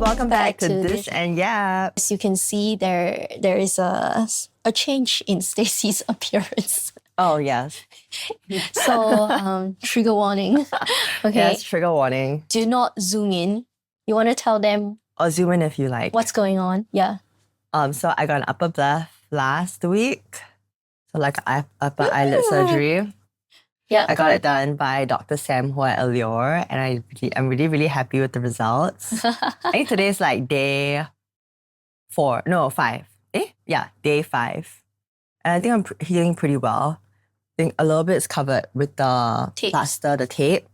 welcome back to This and Yeah. As you can see, there is a change in Stacey's appearance. Oh, yes. So, trigger warning. Okay. Yes, trigger warning. Do not zoom in. You want to tell them Or zoom in if you like. what's going on? Yeah. So I got an upper breath last week. So like upper eyelid surgery. Yeah. I got it done by Dr. Sam Hua at Allure, and I'm really, really happy with the results. I think today's like day 5. Day 5. And I think I'm healing pretty well. I think a little bit is covered with the plaster, the tape.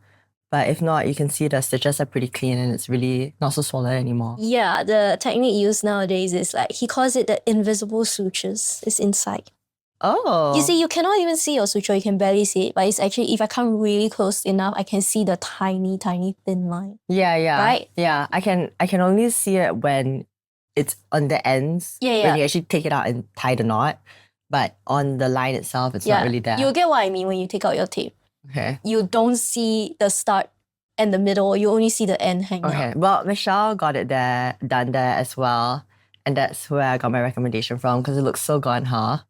But if not, you can see the stitches are pretty clean and it's really not so swollen anymore. Yeah, the technique used nowadays is like, he calls it the invisible sutures. It's inside. Oh. You see, you cannot even see your suture. You can barely see it. But it's actually, if I come really close enough, I can see the tiny, tiny thin line. Yeah. Right? Yeah, I can only see it when it's on the ends. Yeah. When you actually take it out and tie the knot. But on the line itself, it's not really there. You'll get what I mean when you take out your tape. Okay. You don't see the start and the middle. You only see the end hanging out. Okay. Well, Michelle got it done there as well. And that's where I got my recommendation from because it looks so good on her.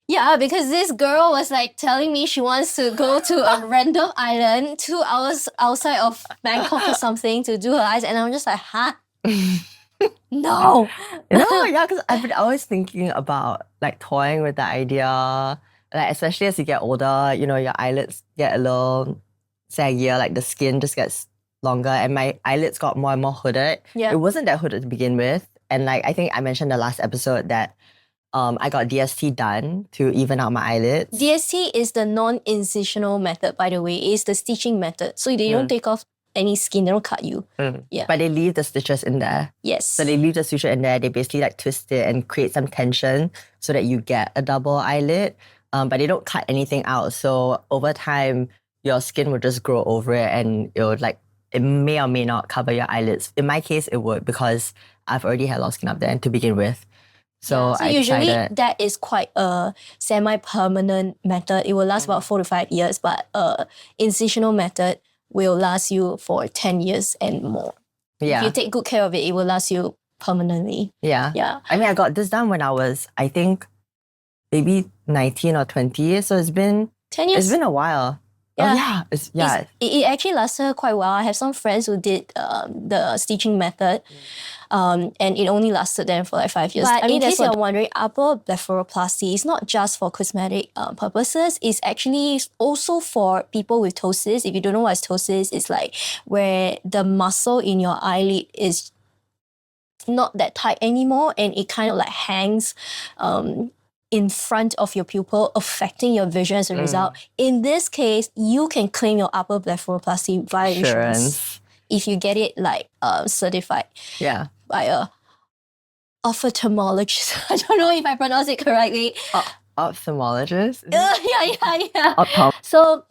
Yeah, because this girl was like telling me she wants to go to a random island 2 hours outside of Bangkok or something to do her eyes. And I'm just like, huh? No. Yeah, because I've been always thinking about like toying with the idea, like especially as you get older, your eyelids get a little saggier, like the skin just gets longer, and my eyelids got more and more hooded. Yeah. It wasn't that hooded to begin with, and like I think I mentioned the last episode that I got DST done to even out my eyelids. DST is the non-incisional method, by the way. It's the stitching method. So they don't take off any skin, they don't cut you. Yeah. But they leave the stitches in there. Yes. So they leave the suture in there. They basically like twist it and create some tension so that you get a double eyelid. But they don't cut anything out. So over time, your skin will just grow over it and it may or may not cover your eyelids. In my case, it would because I've already had a lot of skin up there to begin with. So I usually decided, that is quite a semi-permanent method. It will last about 4 to 5 years, but incisional method will last you for 10 years and more. Yeah. If you take good care of it, it will last you permanently. Yeah. I mean, I got this done when I was, I think, maybe 19 or 20. So it's been 10 years. It's been a while. Yeah. Oh, yeah. It actually lasted quite well. I have some friends who did the stitching method, and it only lasted them for like 5 years. But in case you're wondering, upper blepharoplasty is not just for cosmetic purposes. It's actually also for people with ptosis. If you don't know what is ptosis, it's like where the muscle in your eyelid is not that tight anymore, and it kind of like hangs in front of your pupil, affecting your vision as a result. In this case, you can claim your upper blepharoplasty via insurance if you get it like certified by a ophthalmologist. I don't know if I pronounce it correctly. Ophthalmologist? Yeah. So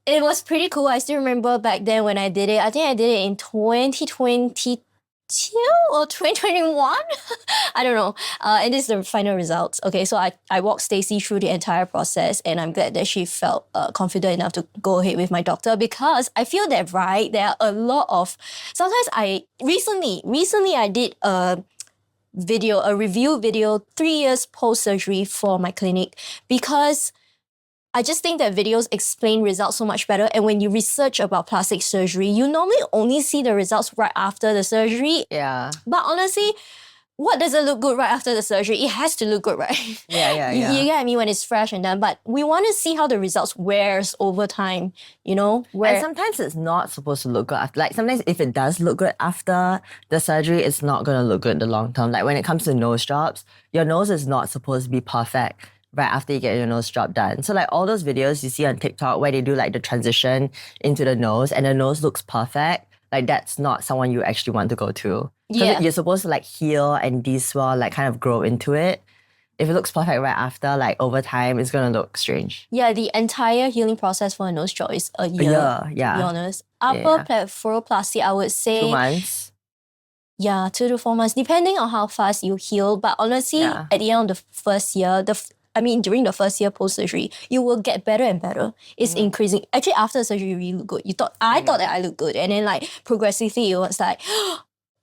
it was pretty cool. I still remember back then when I did it. I think I did it in 2022 or 2021. I don't know. And this is the final results. Okay, so I walked Stacey through the entire process, and I'm glad that she felt confident enough to go ahead with my doctor, because I feel that, right, there are a lot of, sometimes recently I did a review video 3 years post-surgery for my clinic, because I just think that videos explain results so much better. And when you research about plastic surgery, you normally only see the results right after the surgery. Yeah. But honestly, what doesn't look good right after the surgery? It has to look good, right? Yeah. You get what I mean, when it's fresh and done. But we want to see how the results wears over time, And sometimes it's not supposed to look good after. Like sometimes if it does look good after the surgery, it's not going to look good in the long term. Like when it comes to nose jobs, your nose is not supposed to be perfect right after you get your nose job done. So like all those videos you see on TikTok where they do like the transition into the nose and the nose looks perfect, like that's not someone you actually want to go to. Because you're supposed to like heal and de-swell, like kind of grow into it. If it looks perfect right after, like over time, it's going to look strange. Yeah, the entire healing process for a nose job is a year, to be honest. Upper blepharoplasty, I would say 2 months. Yeah, 2 to 4 months, depending on how fast you heal. But honestly, at the end of the first year, during the first year post-surgery, you will get better and better. It's increasing. Actually, after surgery, you really look good. I thought that I looked good. And then like progressively, it was like,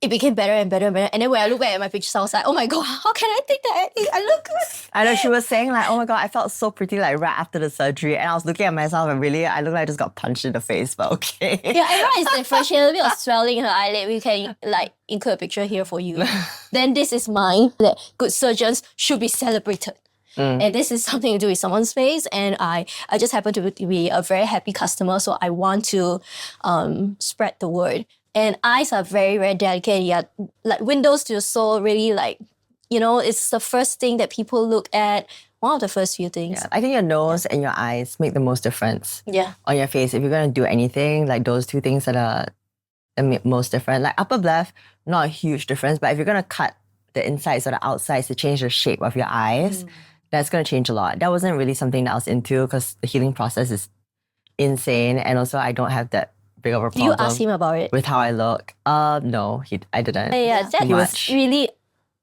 it became better and better and better. And then when I look back at my pictures, I was like, oh my God, how can I think that I look good? I know she was saying like, oh my God, I felt so pretty like right after the surgery. And I was looking at myself and really, I look like I just got punched in the face, but okay. Yeah, everyone is different. She had a bit of swelling in her eyelid. We can like include a picture here for you. Then this is mine. That good surgeons should be celebrated. And this is something to do with someone's face. And I just happen to be a very happy customer. So I want to spread the word. And eyes are very, very delicate. Yeah, like windows to your soul, really like, you know, it's the first thing that people look at. One of the first few things. Yeah, I think your nose and your eyes make the most difference on your face. If you're going to do anything, like those two things that are the most different. Like upper left, not a huge difference. But if you're going to cut the insides or the outsides to change the shape of your eyes, that's going to change a lot. That wasn't really something that I was into because the healing process is insane. And also I don't have that big of a problem. Do you ask him about it? With how I look? No, I didn't. Yeah, that was really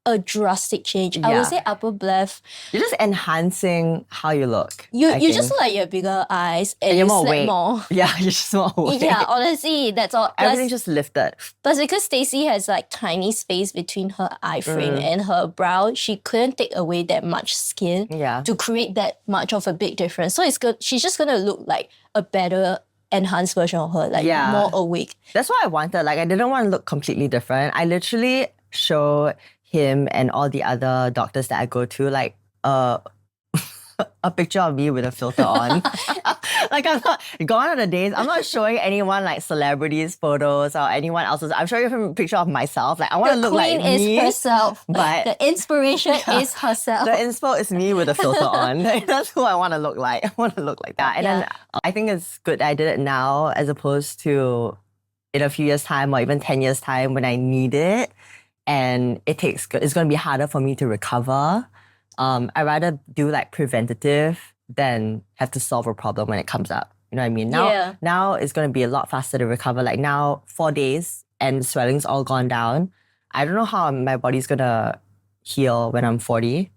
a drastic change. I would say upper left. You're just enhancing how you look. You just look like you have bigger eyes and you're you more slept weight. more. Yeah, you're just more weight. Yeah, honestly, that's all. Everything just lifted. Plus, because Stacey has like tiny space between her eye frame and her brow, she couldn't take away that much skin to create that much of a big difference. So it's good. She's just gonna look like a better enhanced version of her, like more awake. That's what I wanted. Like I didn't want to look completely different. I literally show him and all the other doctors that I go to like a picture of me with a filter on. Like I'm not gone are the days. I'm not showing anyone like celebrities photos or anyone else's. I'm showing him a picture of myself. Like I want to look like me. The queen is herself. But the inspiration is herself. The inspo is me with a filter on. Like, that's who I want to look like. I want to look like that. And then I think it's good that I did it now as opposed to in a few years' time or even 10 years' time when I need it. And it's going to be harder for me to recover. I'd rather do like preventative than have to solve a problem when it comes up. You know what I mean? Now it's going to be a lot faster to recover. Like now, 4 days and the swelling's all gone down. I don't know how my body's going to heal when I'm 40,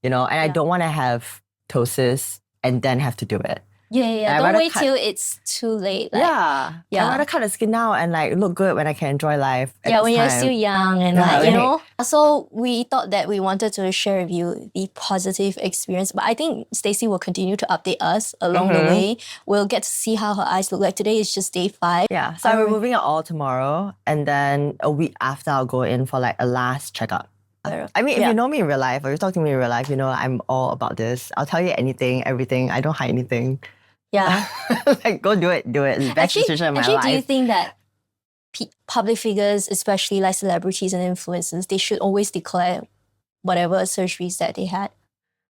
you know? And I don't want to have ptosis and then have to do it. Yeah. Don't wait till it's too late. Like, I'd rather cut the skin now and like look good when I can enjoy life. When you're still young and like, you know. So we thought that we wanted to share with you the positive experience. But I think Stacey will continue to update us along the way. We'll get to see how her eyes look like. Today is just day 5. Yeah. So I'm removing it all tomorrow. And then a week after I'll go in for like a last checkup. I mean, if you know me in real life or you talk to me in real life, you know I'm all about this. I'll tell you anything, everything. I don't hide anything. Yeah. Like, go do it. It's the best decision of my life. Do you think that public figures, especially like celebrities and influencers, they should always declare whatever surgeries that they had?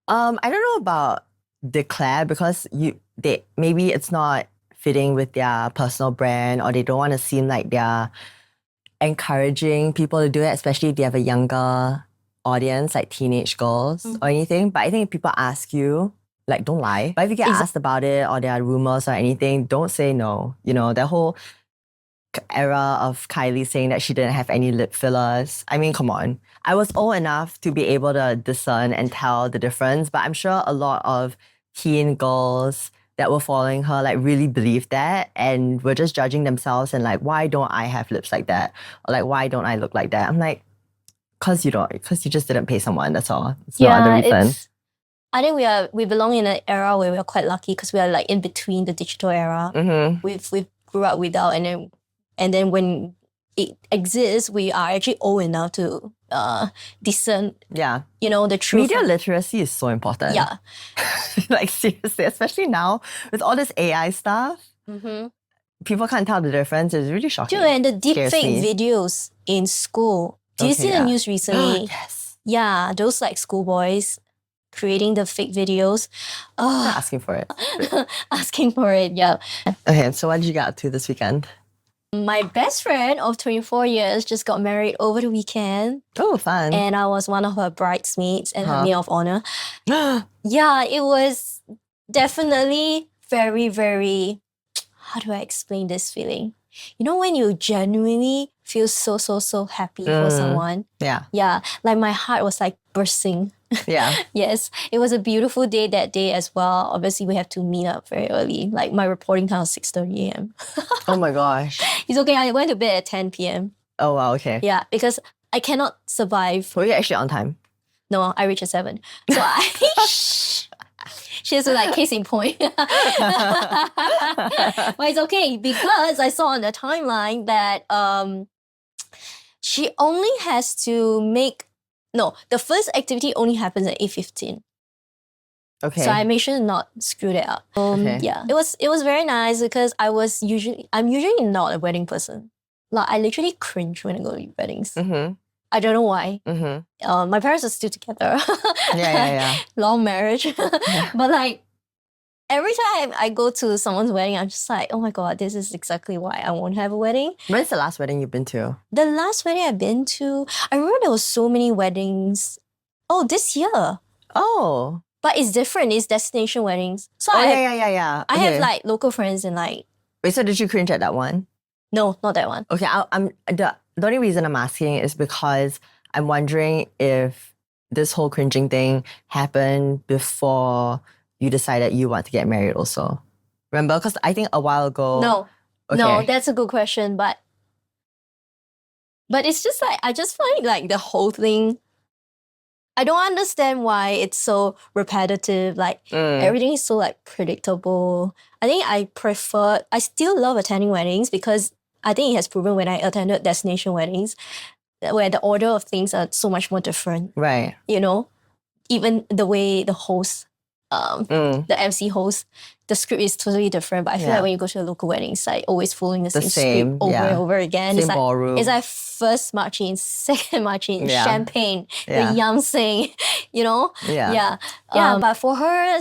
I don't know about declare because maybe it's not fitting with their personal brand or they don't want to seem like they're encouraging people to do it, especially if they have a younger audience, like teenage girls or anything. But I think if people ask you, like, don't lie. But if you get asked about it or there are rumors or anything, don't say no. You know, the whole era of Kylie saying that she didn't have any lip fillers. I mean, come on. I was old enough to be able to discern and tell the difference, but I'm sure a lot of teen girls that were following her like really believed that and were just judging themselves and like, why don't I have lips like that? Or like, why don't I look like that? I'm like, because you just didn't pay someone, that's all. It's no other reason. I think we belong in an era where we are quite lucky because we are like in between the digital era. We've grew up without and then when it exists, we are actually old enough to discern you know, the truth. Media literacy is so important. Yeah. Like seriously, especially now with all this AI stuff. People can't tell the difference. It's really shocking. And the deepfake videos in school. Did you see the news recently? Yes. Yeah, those like schoolboys creating the fake videos. Asking for it. Asking for it, yeah. Okay, so what did you get up to this weekend? My best friend of 24 years just got married over the weekend. Oh, fun. And I was one of her bridesmaids and her maid of honor. Yeah, it was definitely very, very, how do I explain this feeling? You know when you genuinely feel so happy for someone? Yeah. Yeah, like my heart was like bursting. Yeah. Yes, it was a beautiful day that day as well. Obviously, we have to meet up very early. Like my reporting time was 6:30 a.m. Oh my gosh. It's okay, I went to bed at 10 p.m. Oh, wow, okay. Yeah, because I cannot survive. Were you actually on time? No, I reach at 7. So she's like case in point. But it's okay because I saw on the timeline that she only has to the first activity only happens at 8:15. Okay. So I made sure to not screw that up. Okay. Yeah, it was very nice because I'm usually not a wedding person. Like I literally cringe when I go to weddings. Mm-hmm. I don't know why. Mm-hmm. My parents are still together. Yeah. Long marriage. Yeah. But like every time I go to someone's wedding, I'm just like, oh my God, this is exactly why I won't have a wedding. When's the last wedding you've been to? The last wedding I've been to, I remember there was so many weddings. Oh, this year. Oh. But it's different. It's destination weddings. So Oh, I yeah. I Okay. have like local friends and like, Wait, so did you cringe at that one? no, not that one. Okay, the only reason I'm asking is because I'm wondering if this whole cringing thing happened before you decided you want to get married also. Remember? Because I think a while ago... No. Okay. No, that's a good question. But it's just like, I just find like the whole thing, I don't understand why it's so repetitive. Like everything is so like predictable. I think I still love attending weddings because I think it has proven when I attended destination weddings where the order of things are so much more different. Right. You know, even the way the host, the MC host, the script is totally different. But I feel like when you go to a local wedding, it's like always following the same script over and over again. Same ballroom. It's like first marching, second marching, Yeah. champagne, the yam sing, you know? Yeah. But for her,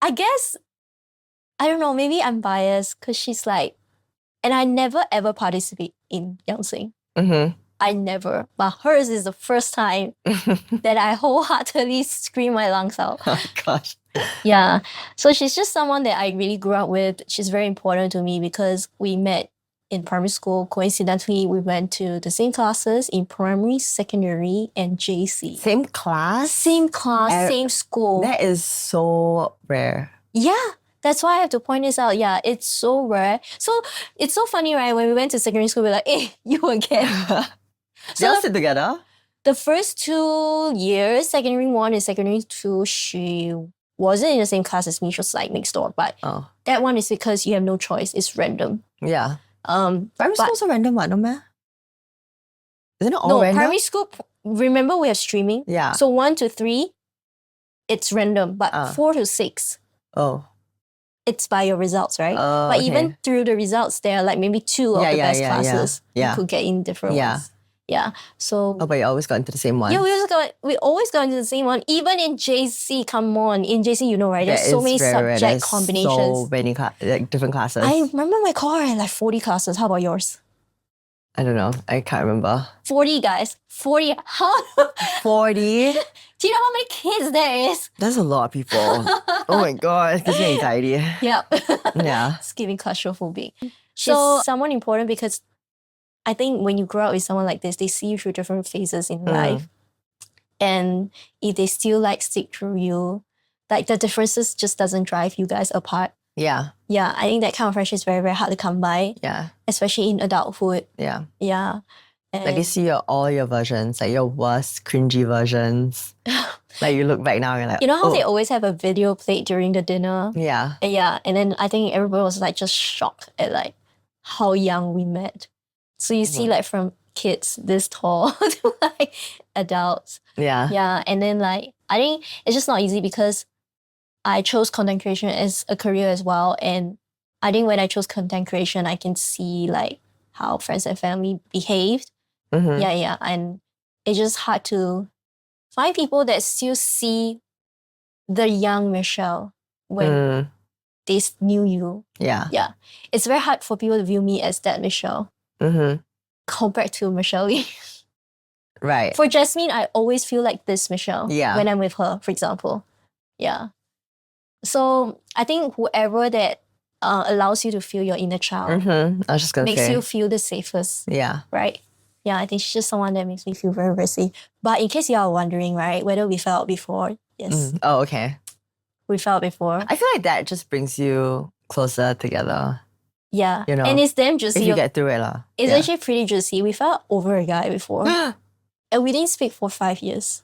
I guess, I don't know, maybe I'm biased because she's like, and I never ever participate in yam sing. Mm-hmm. I never. But hers is the first time that I wholeheartedly scream my lungs out. Oh, gosh. Yeah. So she's just someone that I really grew up with. She's very important to me because we met in primary school. Coincidentally, we went to the same classes in primary, secondary, and JC. Same class? Same class, same school. That is so rare. Yeah. That's why I have to point this out. Yeah, it's so rare. So it's so funny, right? When we went to secondary school, we're like, hey, you again. So y'all sit together? The first 2 years, secondary 1 and secondary 2, she wasn't in the same class as me. She was like next door. But that one is because you have no choice. It's random. Yeah. Primary school also random, what, no man? Isn't it all random? Primary school, remember we have streaming? Yeah. So 1 to 3, it's random. But 4 to 6, it's by your results, right? But even through the results, there are like maybe 2 of the best classes. You could get in different ones. Yeah. So. Oh, but you always got into the same one. Yeah, we always got into the same one. Even in JC, come on. In JC, you know, right? There's so many subject combinations. So many different classes. I remember my cohort had like 40 classes. How about yours? I don't know. I can't remember. 40, guys. 40. How? 40? Do you know how many kids there is? That's a lot of people. Oh my God. It gives me anxiety. Yeah. Yeah. It's giving claustrophobic. She's someone important because I think when you grow up with someone like this, they see you through different phases in life. And if they still like stick through you, like the differences just doesn't drive you guys apart. Yeah. Yeah, I think that kind of friendship is very, very hard to come by. Yeah. Especially in adulthood. Yeah. Yeah. And like they see all your versions, like your worst cringy versions. Like you look back now and you're like, you know how they always have a video played during the dinner? Yeah. Yeah. And then I think everybody was like just shocked at like how young we met. So you see like from kids this tall to like adults. Yeah. Yeah. And then like, I think it's just not easy because I chose content creation as a career as well. And I think when I chose content creation, I can see like how friends and family behaved. Yeah. And it's just hard to find people that still see the young Michelle when they knew you. Yeah. Yeah. It's very hard for people to view me as that Michelle. Compared to Mirchelley. Right. For Jasmine, I always feel like this Michelle when I'm with her, for example. Yeah. So I think whoever that allows you to feel your inner child I was just gonna makes say. you feel the safest. Yeah. Right? Yeah, I think she's just someone that makes me feel very, very safe. But in case you are wondering, right, whether we felt before, yes. Oh, okay. We felt before. I feel like that just brings you closer together. Yeah. You know, and it's damn if juicy. you get through it. lah. It's Yeah. actually pretty juicy. We felt over a guy before. And we didn't speak for 5 years.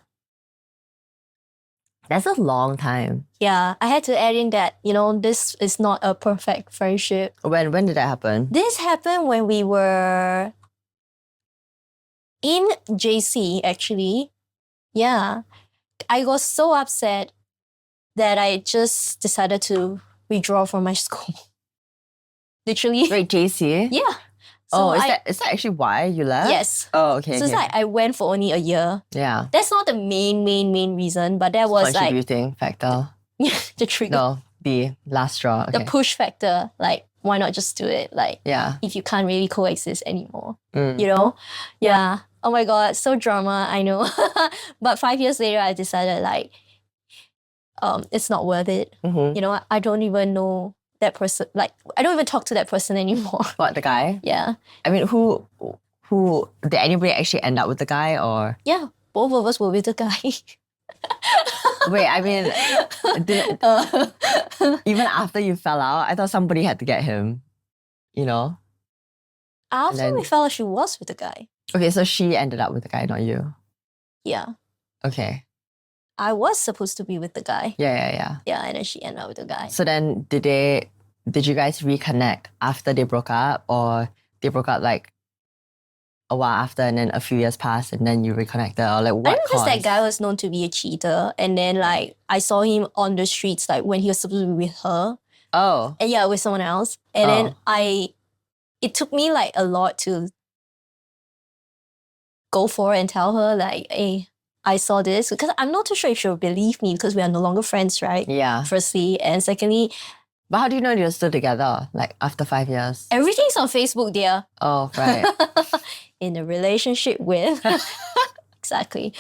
That's a long time. Yeah. I had to add in that, this is not a perfect friendship. When did that happen? This happened when we were in JC, actually. Yeah. I got so upset that I just decided to withdraw from my school. Literally. Wait, JC? Yeah. So is that actually why you left? Yes. Oh, okay. So it's like I went for only a year. Yeah. That's not the main reason, but that was like Contributing factor. the trigger. No, the last straw. Okay. The push factor. Like, why not just do it? Like, Yeah. if you can't really coexist anymore. Mm. You know? Yeah. Oh my God, so drama, I know. But 5 years later, I decided like, it's not worth it. Mm-hmm. I don't even know that person. Like, I don't even talk to that person anymore. What, the guy? Yeah. I mean, who did anybody actually end up with the guy or? Yeah, both of us were with the guy. Wait, I mean, even after you fell out, I thought somebody had to get him, After we fell out, she was with the guy. Okay, so she ended up with the guy, not you. Yeah. Okay. I was supposed to be with the guy. Yeah. Yeah, and then she ended up with the guy. So then did you guys reconnect after they broke up, or they broke up like a while after and then a few years passed and then you reconnected, or like what I know because that caused? guy was known to be a cheater, and then like I saw him on the streets like when he was supposed to be with her. Oh. And yeah, with someone else. And then it took me like a lot to go for it and tell her like, hey, I saw this, because I'm not too sure if she'll believe me because we are no longer friends, right? Yeah. Firstly, and secondly, But how do you know you're still together, like after 5 years? everything's on Facebook, dear. Oh, right. In a relationship with. Exactly.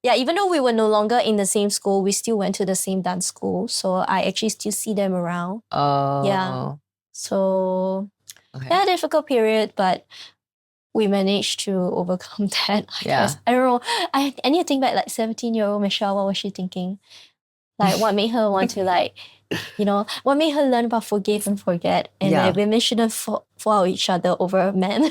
Yeah, even though we were no longer in the same school, we still went to the same dance school. So I actually still see them around. Oh. Yeah. So Okay. yeah, difficult period, but we managed to overcome that, I guess. I don't know. I need to think back, like 17-year-old Michelle, what was she thinking? Like what made her want to like, what made her learn about forgive and forget, and like women shouldn't fall out each other over men.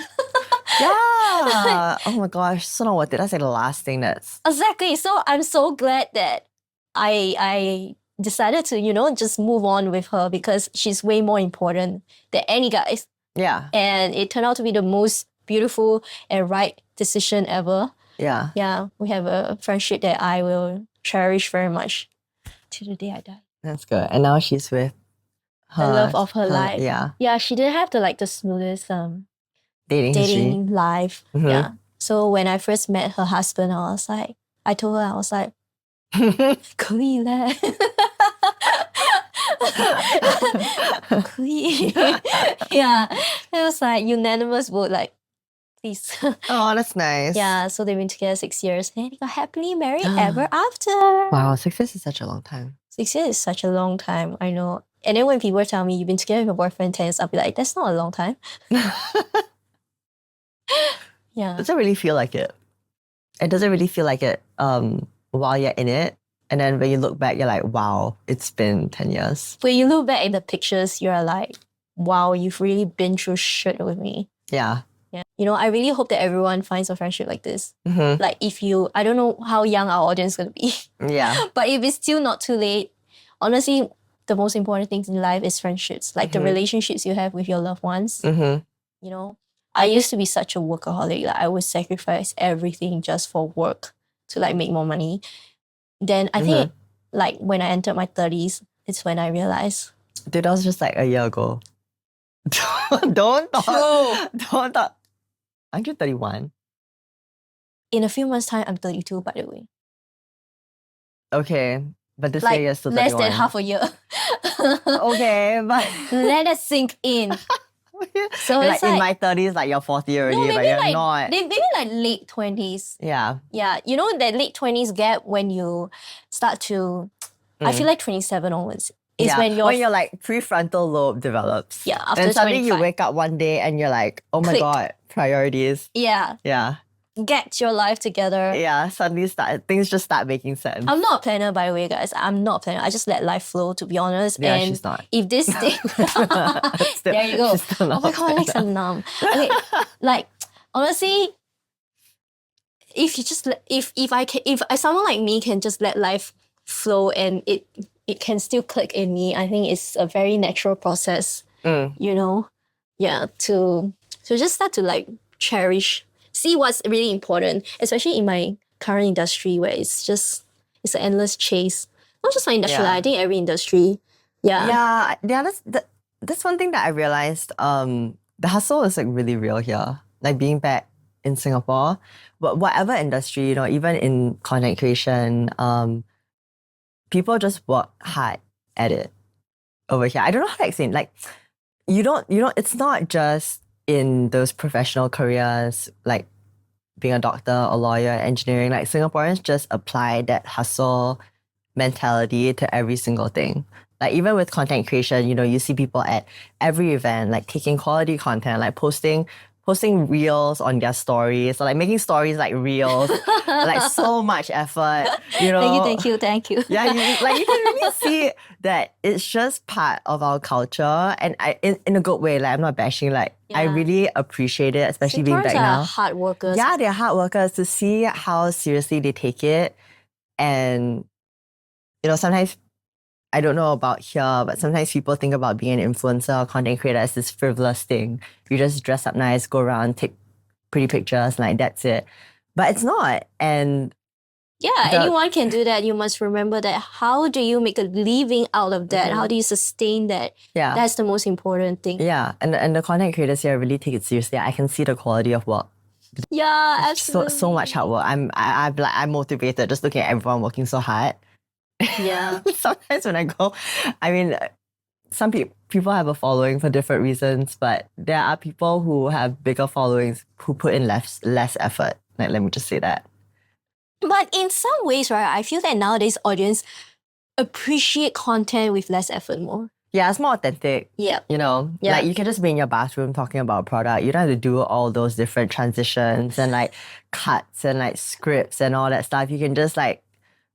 Yeah. Oh my gosh, so not worth it. That's like the last thing that's... Exactly. So I'm so glad that I decided to, just move on with her, because she's way more important than any guys. Yeah. And it turned out to be the most beautiful and right decision ever. Yeah. Yeah. We have a friendship that I will cherish very much till the day I die. That's good. And now she's with her... The love of her life. Yeah. Yeah, she didn't have the smoothest Dating history. life. Mhm. Yeah. So when I first met her husband, I told her, I was like, 可以嘞。可以。Yeah. It was like unanimous vote, like, please. Oh, that's nice. Yeah, so they've been together 6 years and they got happily married ever after. Wow, 6 years is such a long time. 6 years is such a long time, I know. And then when people tell me you've been together with your boyfriend 10 years, I'll be like, that's not a long time. Yeah. Does it really feel like it? It doesn't really feel like it while you're in it. And then when you look back, you're like, wow, it's been 10 years. When you look back at the pictures, you're like, wow, you've really been through shit with me. Yeah. Yeah. I really hope that everyone finds a friendship like this. Mm-hmm. Like I don't know how young our audience is going to be. Yeah. But if it's still not too late, honestly, the most important things in life is friendships. Like the relationships you have with your loved ones. Mm-hmm. I used to be such a workaholic. Like I would sacrifice everything just for work to like make more money. Then I think like when I entered my 30s, it's when I realized. Dude, that was just like a year ago. Don't talk. Aren't you 31? In a few months' time, I'm 32, by the way. Okay, but this Like year you're still less 31. than half a year. Okay, but... Let us sink in. So like it's in like, my 30s, like you're 40 already, no, but maybe you're like not. maybe like late 20s. Yeah. Yeah, that late 20s gap when you start to, I feel like 27 onwards is when you're like prefrontal lobe develops. Yeah, after and suddenly 25. you wake up one day and you're like, oh my Click. God, priorities. Yeah. Yeah. get your life together. Yeah, suddenly things just start making sense. I'm not a planner, by the way, guys. I'm not a planner. I just let life flow, to be honest. Yeah, and she's not. if this thing, there you go. She's still not Oh my god, my legs are numb. Okay, like honestly, if you just if someone like me can just let life flow and it can still click in me, I think it's a very natural process. You know, yeah, to just start to like cherish, see what's really important, especially in my current industry where it's an endless chase. Not just my industry, Yeah. I think every industry. Yeah. That's one thing that I realized. The hustle is like really real here. Like being back in Singapore, but whatever industry, even in content creation, people just work hard at it over here. I don't know how to explain. Like, you don't. It's not just in those professional careers like being a doctor, a lawyer, engineering. Like Singaporeans just apply that hustle mentality to every single thing. Like even with content creation, you see people at every event, like taking quality content, like posting reels on their stories, or like making stories like reels, like so much effort, Thank you. Yeah, you can really see that it's just part of our culture, and in a good way. Like I'm not bashing. Like I Yeah. really appreciate it, especially being back Singaporeans are now. hard workers. Yeah, they're hard workers. To see how seriously they take it, and sometimes, I don't know about here, but sometimes people think about being an influencer or content creator as this frivolous thing. You just dress up nice, go around, take pretty pictures, like that's it. But it's not. And yeah, anyone can do that. You must remember that. How do you make a living out of that? How do you sustain that? Yeah. That's the most important thing. Yeah, and the content creators here really take it seriously. I can see the quality of work. Yeah, absolutely. So much hard work. I'm motivated just looking at everyone working so hard. Yeah. Sometimes when I go, I mean, some people have a following for different reasons, but there are people who have bigger followings who put in less effort. Like, let me just say that. But in some ways, right, I feel that nowadays audience appreciate content with less effort more. Yeah, it's more authentic. Yeah. Like you can just be in your bathroom talking about a product. You don't have to do all those different transitions and like cuts and like scripts and all that stuff. You can just like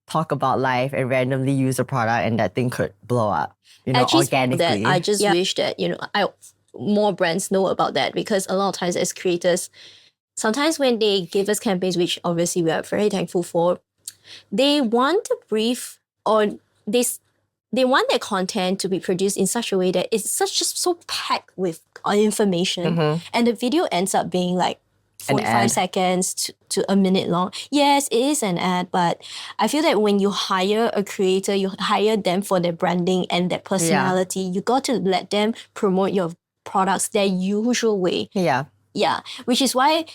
talk about life and randomly use a product and that thing could blow up, organically. I just wish that, more brands know about that, because a lot of times as creators, sometimes when they give us campaigns, which obviously we are very thankful for, they want to brief, or they want their content to be produced in such a way that it's just so packed with information, and the video ends up being like 45 seconds to a minute long. Yes, it is an ad, but I feel that when you hire a creator, you hire them for their branding and their personality. You got to let them promote your products their usual way. Yeah. Yeah, which is why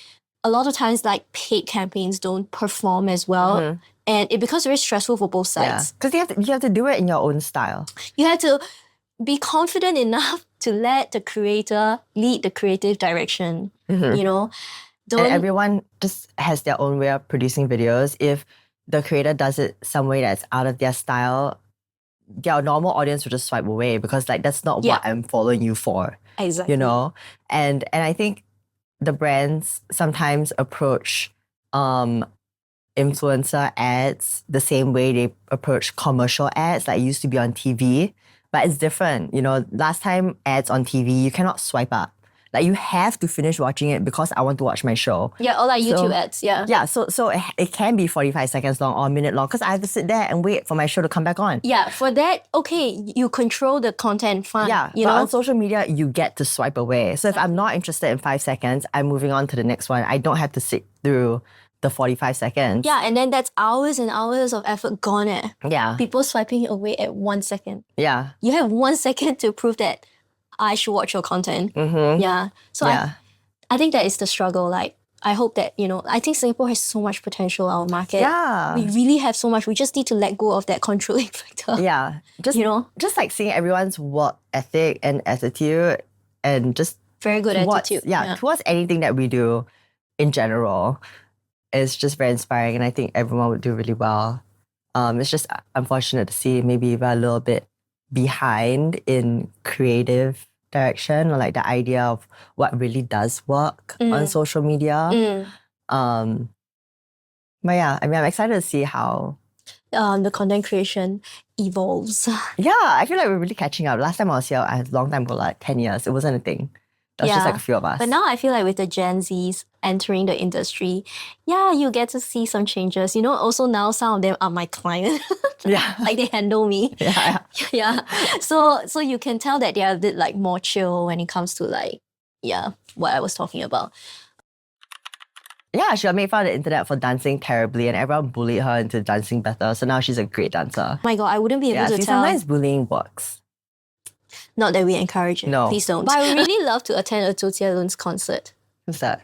a lot of times like paid campaigns don't perform as well. And it becomes very stressful for both sides. Because you have to do it in your own style. You have to be confident enough to let the creator lead the creative direction. And everyone just has their own way of producing videos. If the creator does it some way that's out of their style, their normal audience will just swipe away, because like that's not what I'm following you for. Exactly. And I think the brands sometimes approach influencer ads the same way they approach commercial ads that used to be on TV. But it's different. Last time ads on TV, you cannot swipe up. Like you have to finish watching it because I want to watch my show. Yeah, or like YouTube ads, yeah. Yeah, so it can be 45 seconds long or a minute long, because I have to sit there and wait for my show to come back on. Yeah, for that, okay, you control the content, fine. Yeah, but on social media, you get to swipe away. So if I'm not interested in 5 seconds, I'm moving on to the next one. I don't have to sit through the 45 seconds. Yeah, and then that's hours and hours of effort gone. Yeah. People swiping away at 1 second. Yeah. You have 1 second to prove that I should watch your content. Yeah. So I think that is the struggle. Like, I hope that, I think Singapore has so much potential, our market. Yeah. We really have so much. We just need to let go of that controlling factor. Yeah. Just like seeing everyone's work ethic and attitude, and just very good attitude. Yeah, towards anything that we do in general is just very inspiring, and I think everyone would do really well. It's just unfortunate to see maybe we're a little bit behind in creative direction, or like the idea of what really does work on social media. But yeah, I mean, I'm excited to see how the content creation evolves. Yeah, I feel like we're really catching up. Last time I was here, I had a long time ago, like 10 years. It wasn't a thing. It was just like a few of us. But now I feel like with the Gen Zs entering the industry, yeah, you get to see some changes. You know, also now some of them are my client. Yeah. Like they handle me. Yeah. Yeah. So you can tell that they are a bit like more chill when it comes to like, what I was talking about. Yeah, she got made fun of the internet for dancing terribly and everyone bullied her into dancing better. So now she's a great dancer. Oh my God, I wouldn't be able to tell. Sometimes bullying works. Not that we encourage it. No. Please don't. But I would really love to attend a Zhou Lun's concert. Who's that?